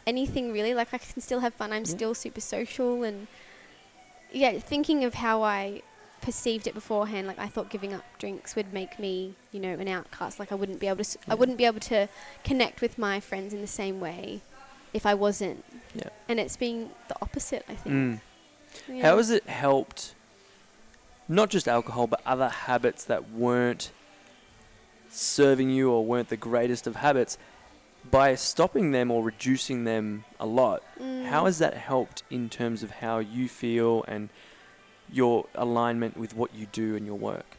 anything really. Like I can still have fun. I'm still super social. And thinking of how I perceived it beforehand, like I thought giving up drinks would make me, an outcast. Like I wouldn't be able to connect with my friends in the same way if I wasn't. Yeah. And it's been the opposite, I think. Yeah. How has it helped, not just alcohol, but other habits that weren't serving you or weren't the greatest of habits, by stopping them or reducing them a lot? How has that helped in terms of how you feel and your alignment with what you do in your work?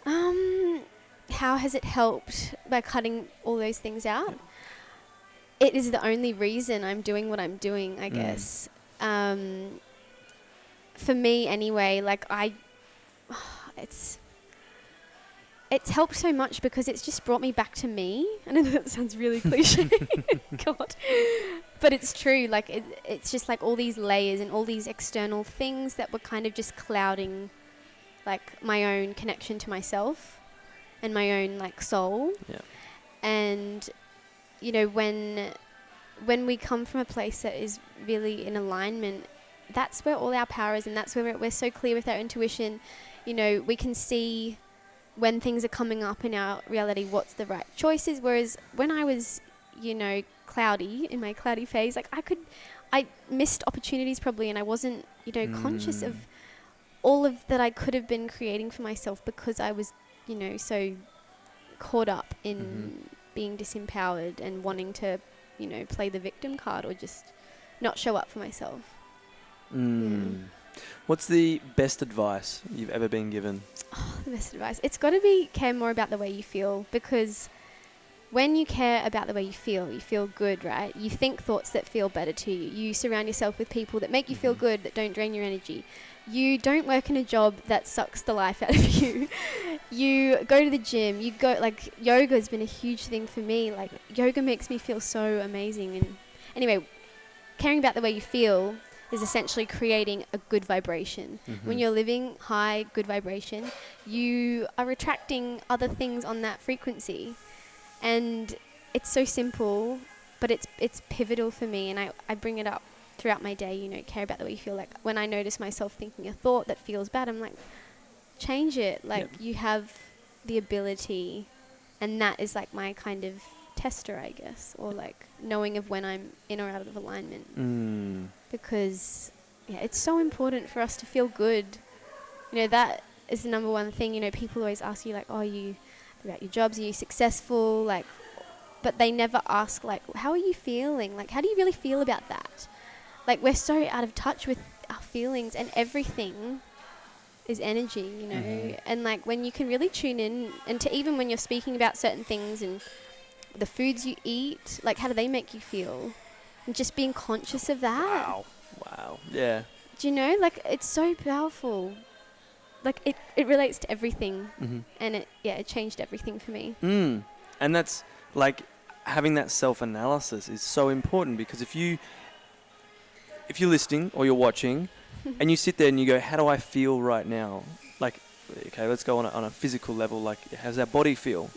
How has it helped by cutting all those things out? It is the only reason I'm doing what I'm doing, I guess. For me anyway, like it's helped so much because it's just brought me back to me. I know that sounds really cliche. God. But it's true. Like it's just like all these layers and all these external things that were kind of just clouding like my own connection to myself and my own like soul. Yeah. And when we come from a place that is really in alignment, that's where all our power is, and that's where we're so clear with our intuition. We can see when things are coming up in our reality, what's the right choices. Whereas when I was, cloudy, in my cloudy phase, like I missed opportunities probably, and I wasn't, conscious of all of that I could have been creating for myself because I was, so caught up in being disempowered and wanting to, play the victim card or just not show up for myself. What's the best advice you've ever been given? Oh, the best advice. It's got to be care more about the way you feel, because when you care about the way you feel good, right? You think thoughts that feel better to you. You surround yourself with people that make you feel good, that don't drain your energy. You don't work in a job that sucks the life out of you. You go to the gym. You go, like, yoga has been a huge thing for me. Like, yoga makes me feel so amazing. And anyway, caring about the way you feel is essentially creating a good vibration. When you're living high, good vibration, you are attracting other things on that frequency. And it's so simple, but it's pivotal for me. And I bring it up throughout my day, care about the way you feel. Like when I notice myself thinking a thought that feels bad, I'm like, change it. Like you have the ability, and that is like my kind of tester, I guess, or like knowing of when I'm in or out of alignment. Because it's so important for us to feel good. That is the number one thing. People always ask you like, oh, you about your jobs, are you successful? Like, but they never ask like, how are you feeling? Like, how do you really feel about that? Like, we're so out of touch with our feelings, and everything is energy, and like when you can really tune in, and to even when you're speaking about certain things and the foods you eat, like how do they make you feel? And just being conscious of that. Wow. Yeah. Do you know, like it's so powerful. like it relates to everything, Mm-hmm. and it changed everything for me. And that's like having that self-analysis is so important, because if you're listening or you're watching and you sit there and you go, how do I feel right now? Like, okay, let's go on a physical level. Like, how's our body feel?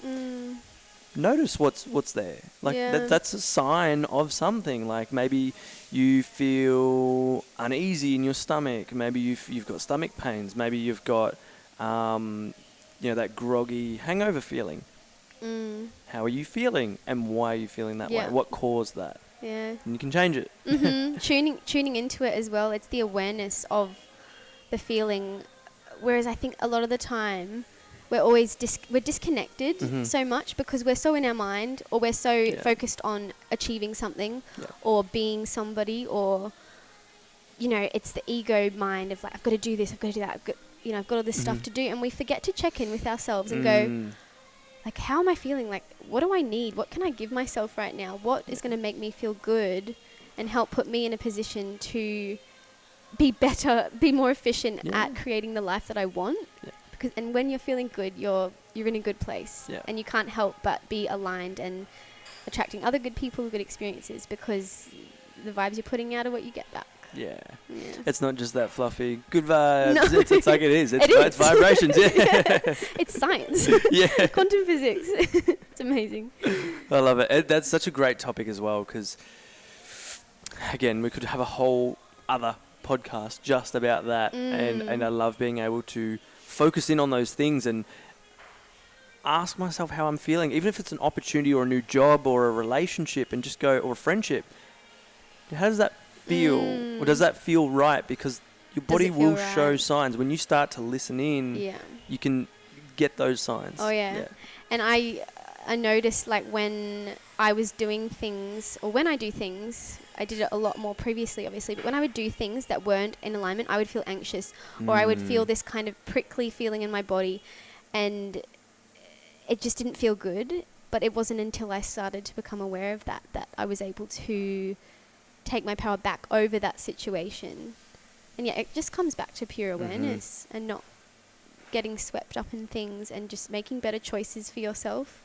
Notice what's there. Like, that's a sign of something. Like, maybe you feel uneasy in your stomach. Maybe you've got stomach pains. Maybe you've got, that groggy hangover feeling. How are you feeling, and why are you feeling that way? What caused that? Yeah. And you can change it. Tuning into it as well. It's the awareness of the feeling. Whereas I think a lot of the time we're always we're disconnected so much because we're so in our mind, or we're so focused on achieving something or being somebody, or it's the ego mind of like, I've got to do this, I've got to do that, I've got all this stuff to do, and we forget to check in with ourselves and go, like, how am I feeling? Like, what do I need? What can I give myself right now? What is going to make me feel good and help put me in a position to be better, be more efficient at creating the life that I want? And when you're feeling good, you're in a good place, and you can't help but be aligned and attracting other good people, good experiences, because the vibes you're putting out are what you get back. Yeah. It's not just that fluffy good vibes. No. It's like it is. It's it's vibrations. It's science. Quantum physics. It's amazing. I love it. That's such a great topic as well, because again, we could have a whole other podcast just about that, and I love being able to focus in on those things and ask myself how I'm feeling, even if it's an opportunity or a new job or a relationship, and just go, or a friendship. How does that feel? Or does that feel right? Because your body will show signs. When you start to listen in, you can get those signs. Oh, yeah. And I noticed, like, when I was doing things, or when I do things, I did it a lot more previously, obviously, but when I would do things that weren't in alignment, I would feel anxious, or I would feel this kind of prickly feeling in my body, and it just didn't feel good. But it wasn't until I started to become aware of that I was able to take my power back over that situation. And it just comes back to pure awareness and not getting swept up in things, and just making better choices for yourself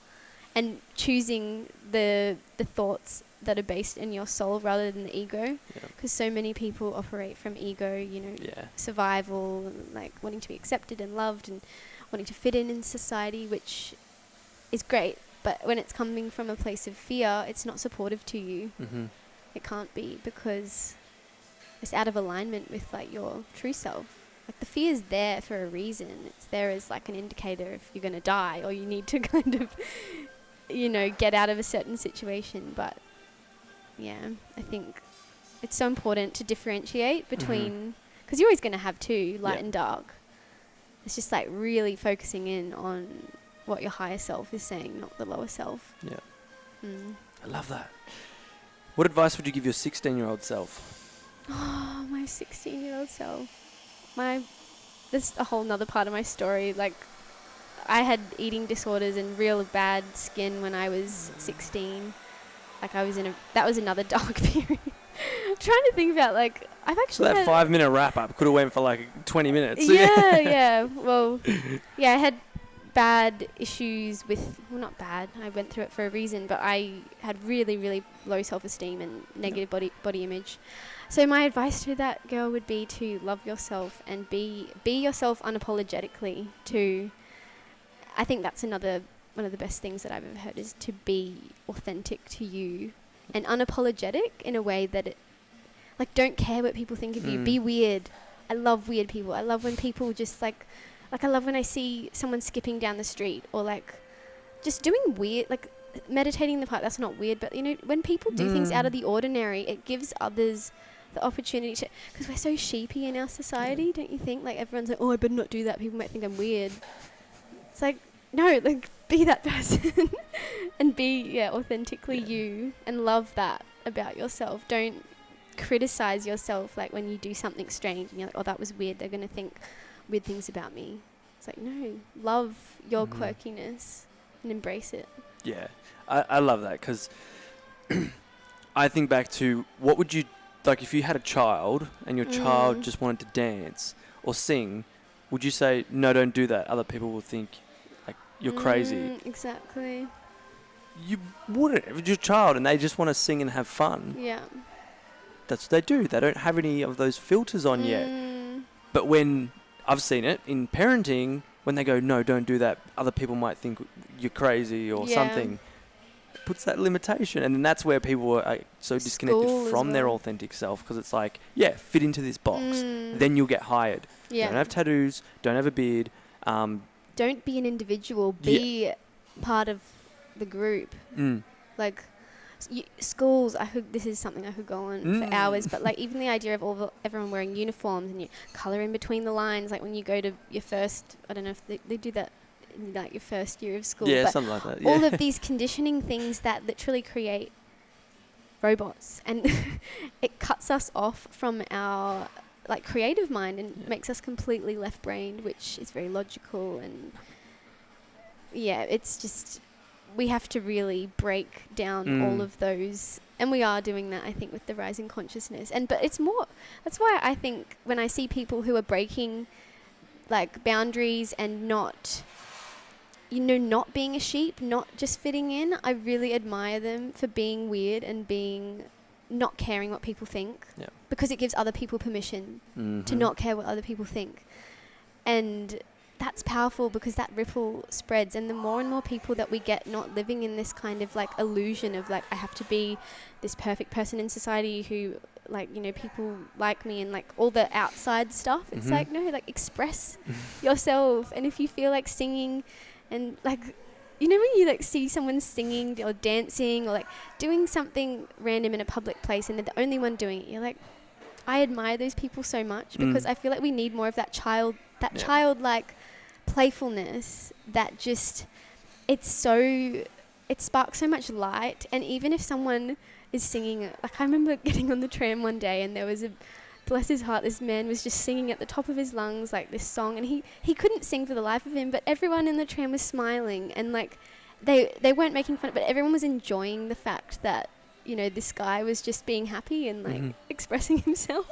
and choosing the thoughts that are based in your soul rather than the ego. Because so many people operate from ego, survival, like wanting to be accepted and loved and wanting to fit in society, which is great. But when it's coming from a place of fear, it's not supportive to you. It can't be, because it's out of alignment with like your true self. Like, the fear is there for a reason. It's there as like an indicator if you're going to die, or you need to kind of, get out of a certain situation. But I think it's so important to differentiate between, because you're always going to have two, light and dark. It's just like really focusing in on what your higher self is saying, not the lower self. I love that. What advice would you give your 16-year-old self? Oh, my 16-year-old self. This is a whole nother part of my story. Like, I had eating disorders and real bad skin when I was 16. Like, that was another dark period. I'm trying to think about, like, I've actually So that 5-minute wrap-up could have went for like 20 minutes. Yeah. Well, I had bad issues with, well, not bad, I went through it for a reason, but I had really, really low self-esteem and negative body image. So my advice to that girl would be to love yourself and be yourself unapologetically. I think that's one of the best things that I've ever heard, is to be authentic to you and unapologetic in a way that like, don't care what people think of you. Be weird. I love weird people. I love when people just like I love when I see someone skipping down the street, or like just doing weird, like meditating in the park. That's not weird, but when people do things out of the ordinary, it gives others the opportunity to, because we're so sheepy in our society, don't you think? Like, everyone's like, oh, I better not do that. People might think I'm weird. It's like, no, like, be that person and be authentically you, and love that about yourself. Don't criticize yourself, like when you do something strange and you're like, oh, that was weird, they're going to think weird things about me. It's like, no, love your quirkiness and embrace it. Yeah, I love that, because I think back to, what would you, like, if you had a child and your child just wanted to dance or sing, would you say, no, don't do that? Other people will think like you're crazy. Exactly. You wouldn't. If you're a child and they just want to sing and have fun, Yeah. that's what they do. They don't have any of those filters on yet. But when I've seen it in parenting, when they go, no, don't do that, other people might think you're crazy or something. It puts that limitation. And then that's where people are so disconnected from their authentic self, because it's like, yeah, fit into this box. Then you'll get hired. Yeah. Don't have tattoos. Don't have a beard. Don't be an individual. Be part of the group. Like schools, this is something I could go on for hours, but like even the idea of everyone wearing uniforms and you colour in between the lines, like when you go to your first, I don't know if they do that in like your first year of school. Yeah, but something like that. all of these conditioning things that literally create robots, and it cuts us off from our like creative mind and makes us completely left-brained, which is very logical. And it's just, we have to really break down all of those, and we are doing that, I think, with the rising consciousness. But it's more, that's why I think when I see people who are breaking like boundaries and not being a sheep, not just fitting in, I really admire them for being weird and not caring what people think, because it gives other people permission to not care what other people think. And that's powerful, because that ripple spreads, and the more and more people that we get not living in this kind of like illusion of like, I have to be this perfect person in society who, like, you know, people like me, and like all the outside stuff. It's like, no, like express yourself. And if you feel like singing, and like, you know, when you like see someone singing or dancing or like doing something random in a public place and they're the only one doing it, you're like, I admire those people so much, because I feel like we need more of that childlike playfulness that just, it sparks so much light. And even if someone is singing, like I remember getting on the tram one day and there was bless his heart, this man was just singing at the top of his lungs like this song, and he couldn't sing for the life of him, but everyone in the tram was smiling, and like they weren't making fun, but everyone was enjoying the fact that, you know, this guy was just being happy and like expressing himself.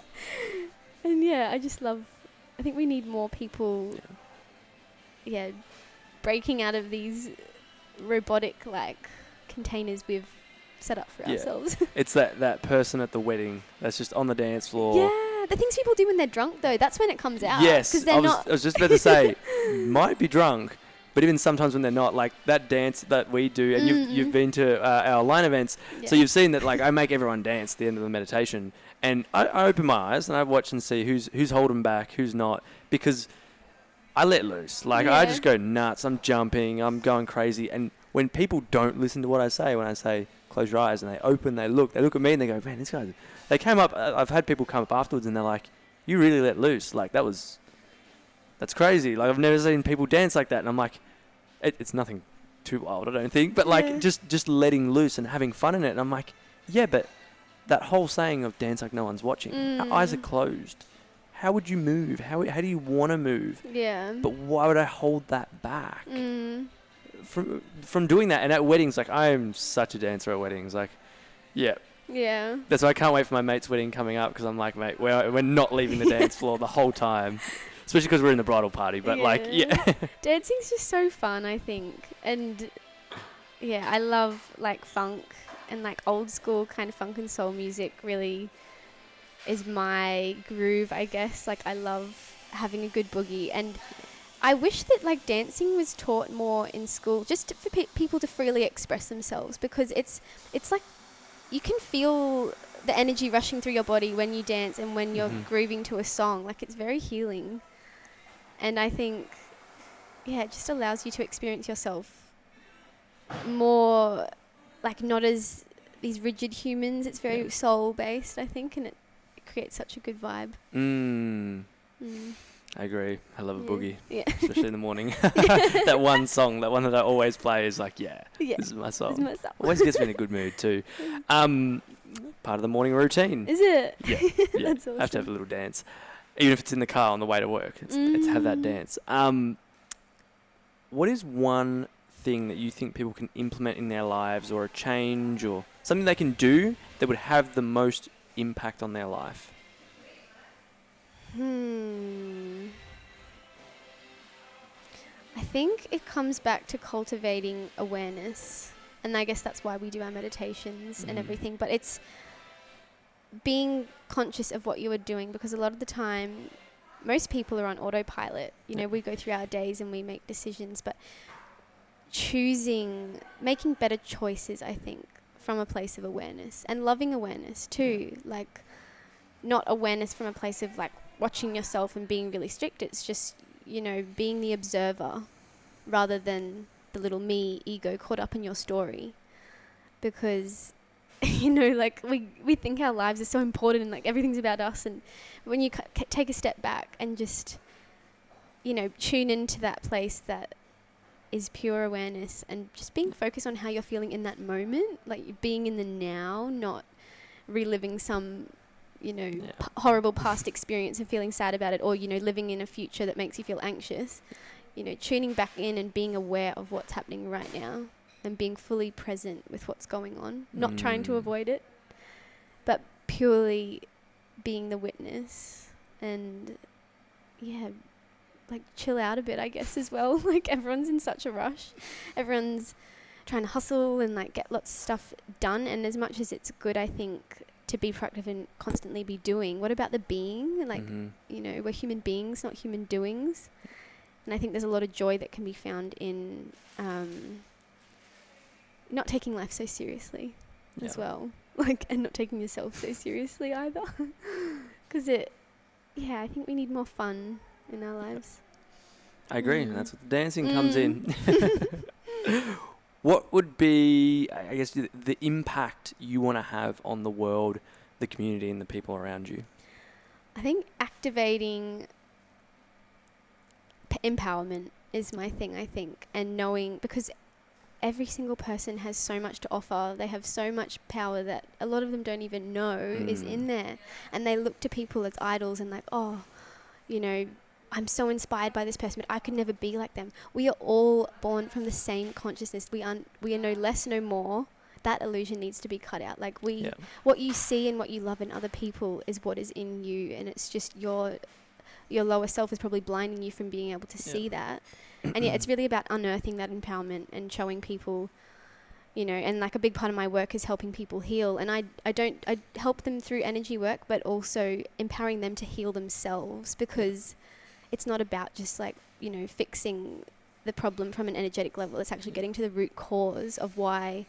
And I think we need more people breaking out of these robotic like containers we've set up for ourselves. It's that person at the wedding that's just on the dance floor. Yeah, the things people do when they're drunk though, that's when it comes out. Yes, because they're not. I was just about to say, might be drunk, but even sometimes when they're not, like that dance that we do, and you've been to our line events, so you've seen that, like, I make everyone dance at the end of the meditation, and I open my eyes and I watch and see who's holding back, who's not, because I let loose. Like, I just go nuts, I'm jumping, I'm going crazy, and when people don't listen to what I say, when I say close your eyes and they open, they look at me and they go, man, this guy, they came up, I've had people come up afterwards and they're like, you really let loose, like that's crazy, like I've never seen people dance like that. And I'm like, it's nothing too wild, I don't think, but like just letting loose and having fun in it. And I'm like, yeah, but that whole saying of dance like no one's watching, our eyes are closed, how would you move, how do you want to move? But why would I hold that back from doing that? And at weddings, like, I am such a dancer at weddings, like, that's why I can't wait for my mate's wedding coming up, because I'm like, mate, we're not leaving the dance floor the whole time, especially because we're in the bridal party. But dancing's just so fun, I think. And I love like funk, and like old school kind of funk and soul music really is my groove, I guess. Like, I love having a good boogie, and I wish that like dancing was taught more in school, just for people to freely express themselves, because it's like you can feel the energy rushing through your body when you dance and when you're grooving to a song. Like, it's very healing, and I think it just allows you to experience yourself more, like, not as these rigid humans. It's very soul based, I think, and it creates such a good vibe. I agree. I love a boogie, especially in the morning. That one that I always play is like, this is my song. Always gets me in a good mood too. Part of the morning routine. Is it? Yeah. That's awesome. I have to have a little dance, even if it's in the car on the way to work. It's have that dance. What is one thing that you think people can implement in their lives, or a change, or something they can do that would have the most impact on their life? I think it comes back to cultivating awareness. And I guess that's why we do our meditations and everything. But it's being conscious of what you are doing, because a lot of the time, most people are on autopilot. You know, we go through our days and we make decisions, but making better choices, I think, from a place of awareness and loving awareness too. Like, not awareness from a place of like watching yourself and being really strict. It's just, you know, being the observer rather than the little me ego caught up in your story. Because, you know, like we think our lives are so important and like everything's about us. And when you take a step back and just, you know, tune into that place that is pure awareness and just being focused on how you're feeling in that moment, like being in the now, not reliving some, you know, horrible past experience and feeling sad about it, or, you know, living in a future that makes you feel anxious. You know, tuning back in and being aware of what's happening right now and being fully present with what's going on, not trying to avoid it, but purely being the witness. And yeah, like chill out a bit, I guess, as well. Like, everyone's in such a rush. Everyone's trying to hustle and like get lots of stuff done. And as much as it's good, I think, to be proactive and constantly be doing, what about the being? Like, you know, we're human beings, not human doings. And I think there's a lot of joy that can be found in not taking life so seriously as well. Like, and not taking yourself so seriously either. Because I think we need more fun in our lives. I agree. And that's what the dancing comes in. What would be, I guess, the impact you want to have on the world, the community, and the people around you? I think activating empowerment is my thing, I think. And knowing, because every single person has so much to offer. They have so much power that a lot of them don't even know is in there. And they look to people as idols and like, oh, you know, I'm so inspired by this person, but I could never be like them. We are all born from the same consciousness. We are no less, no more. That illusion needs to be cut out. Like, what you see and what you love in other people is what is in you, and it's just your lower self is probably blinding you from being able to see that. And it's really about unearthing that empowerment and showing people, you know, and like a big part of my work is helping people heal. And I help them through energy work, but also empowering them to heal themselves, because it's not about just like, you know, fixing the problem from an energetic level. It's actually getting to the root cause of why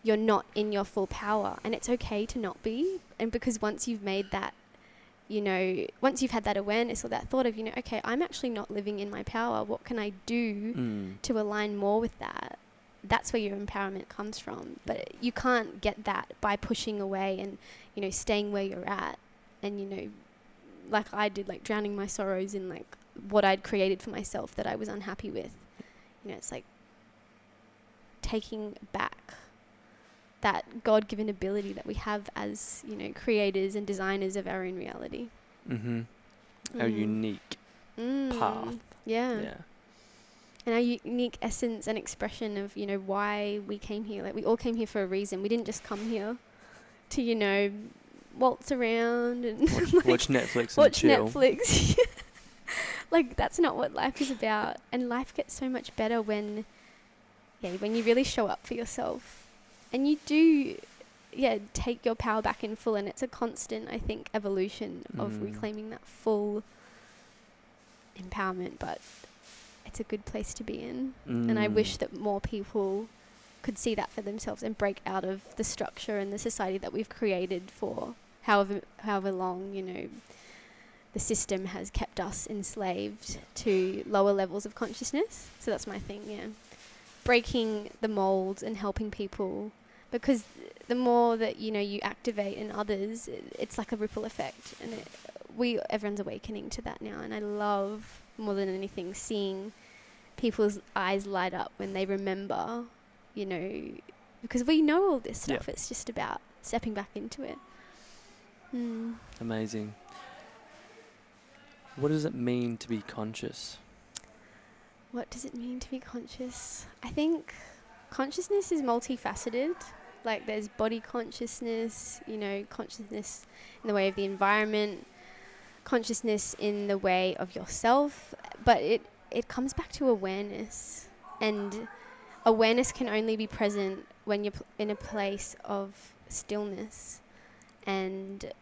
you're not in your full power. And it's okay to not be. And because once you've made that, you know, once you've had that awareness or that thought of, you know, okay, I'm actually not living in my power. What can I do to align more with that? That's where your empowerment comes from. But you can't get that by pushing away and, you know, staying where you're at. And, you know, like I did, like drowning my sorrows in like what I'd created for myself that I was unhappy with. You know, it's like taking back that God-given ability that we have as, you know, creators and designers of our own reality. Our unique path. Yeah. And our unique essence and expression of, you know, why we came here. Like, we all came here for a reason. We didn't just come here to, you know, waltz around and watch Netflix and chill. Netflix. Like, that's not what life is about. And life gets so much better when you really show up for yourself. And you do, take your power back in full. And it's a constant, I think, evolution of reclaiming that full empowerment. But it's a good place to be in. And I wish that more people could see that for themselves and break out of the structure and the society that we've created for however long, you know, the system has kept us enslaved to lower levels of consciousness. So that's my thing, breaking the molds and helping people, because the more that, you know, you activate in others, it's like a ripple effect, and everyone's awakening to that now. And I love, more than anything, seeing people's eyes light up when they remember, you know, because we know all this stuff. It's just about stepping back into it. Amazing. What does it mean to be conscious? What does it mean to be conscious? I think consciousness is multifaceted. Like, there's body consciousness, you know, consciousness in the way of the environment, consciousness in the way of yourself. But it comes back to awareness, and awareness can only be present when you're in a place of stillness and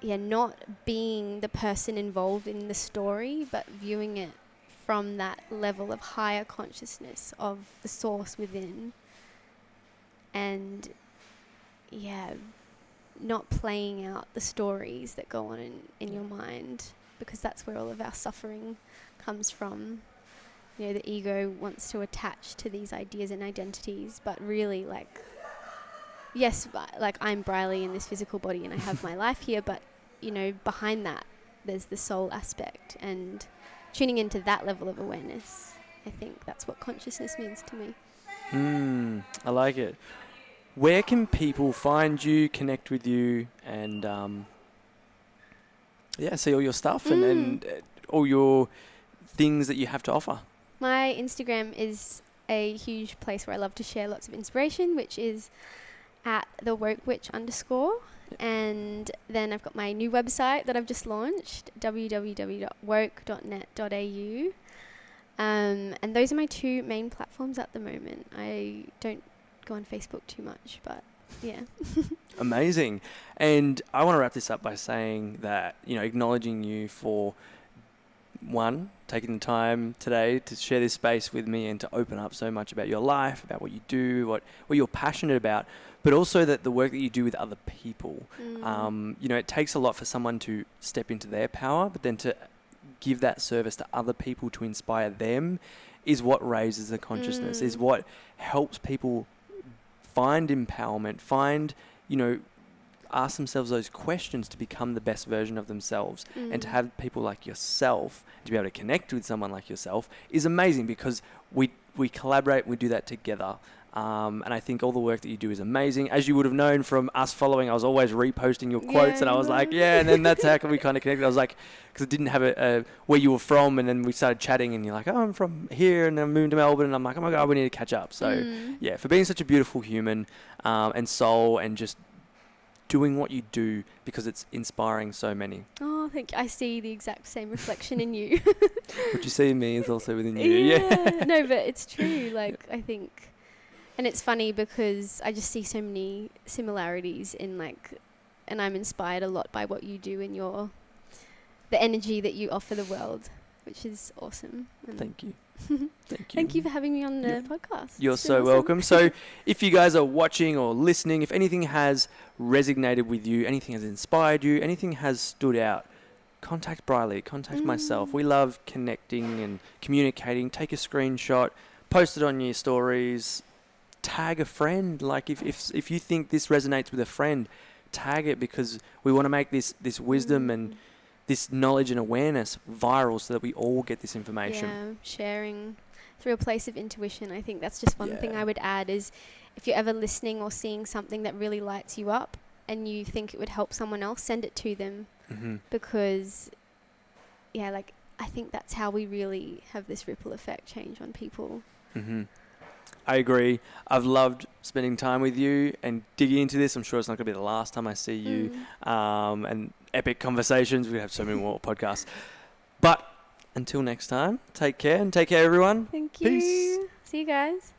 not being the person involved in the story, but viewing it from that level of higher consciousness of the source within. And not playing out the stories that go on in your mind, because that's where all of our suffering comes from. The ego wants to attach to these ideas and identities, but really, yes, I'm Briarly in this physical body and I have my life here, but, behind that, there's the soul aspect, and tuning into that level of awareness, I think that's what consciousness means to me. I like it. Where can people find you, connect with you, and see all your stuff and all your things that you have to offer? My Instagram is a huge place where I love to share lots of inspiration, which is at @thewokewitch_. And then I've got my new website that I've just launched, www.woke.net.au. And those are my two main platforms at the moment. I don't go on Facebook too much, but yeah. Amazing. And I want to wrap this up by saying that, acknowledging you for, one, taking the time today to share this space with me and to open up so much about your life, about what you do, what you're passionate about, but also that the work that you do with other people. It takes a lot for someone to step into their power, but then to give that service to other people to inspire them is what raises the consciousness, is what helps people find empowerment, ask themselves those questions to become the best version of themselves. And to have people like yourself, to be able to connect with someone like yourself is amazing, because we collaborate, we do that together. And I think all the work that you do is amazing. As you would have known from us following, I was always reposting your quotes, and I was like, and then that's how we kind of connected. I was like, because I didn't have a where you were from, and then we started chatting, and you're like, I'm from here, and then I moved to Melbourne, and I'm like, oh my God, we need to catch up. So for being such a beautiful human and soul, and just doing what you do, because it's inspiring so many. Oh, thank you. I see the exact same reflection in you. What you see in me is also within you. No, but it's true. I think, and it's funny because I just see so many similarities in and I'm inspired a lot by what you do and the energy that you offer the world, which is awesome. And thank you. Thank you for having me on the podcast. You're so welcome. So if you guys are watching or listening, if anything has resonated with you, anything has inspired you, anything has stood out, contact Briarly, contact myself. We love connecting and communicating. Take a screenshot, post it on your stories, tag a friend. If you think this resonates with a friend, tag it, because we want to make this wisdom and this knowledge and awareness viral, so that we all get this information. Yeah, sharing through a place of intuition. I think that's just one thing I would add is, if you're ever listening or seeing something that really lights you up and you think it would help someone else, send it to them. Because, I think that's how we really have this ripple effect change on people. I agree. I've loved spending time with you and digging into this. I'm sure it's not going to be the last time I see you. And epic conversations. We have so many more podcasts. But until next time, take care, and take care, everyone. Thank you. Peace. See you guys.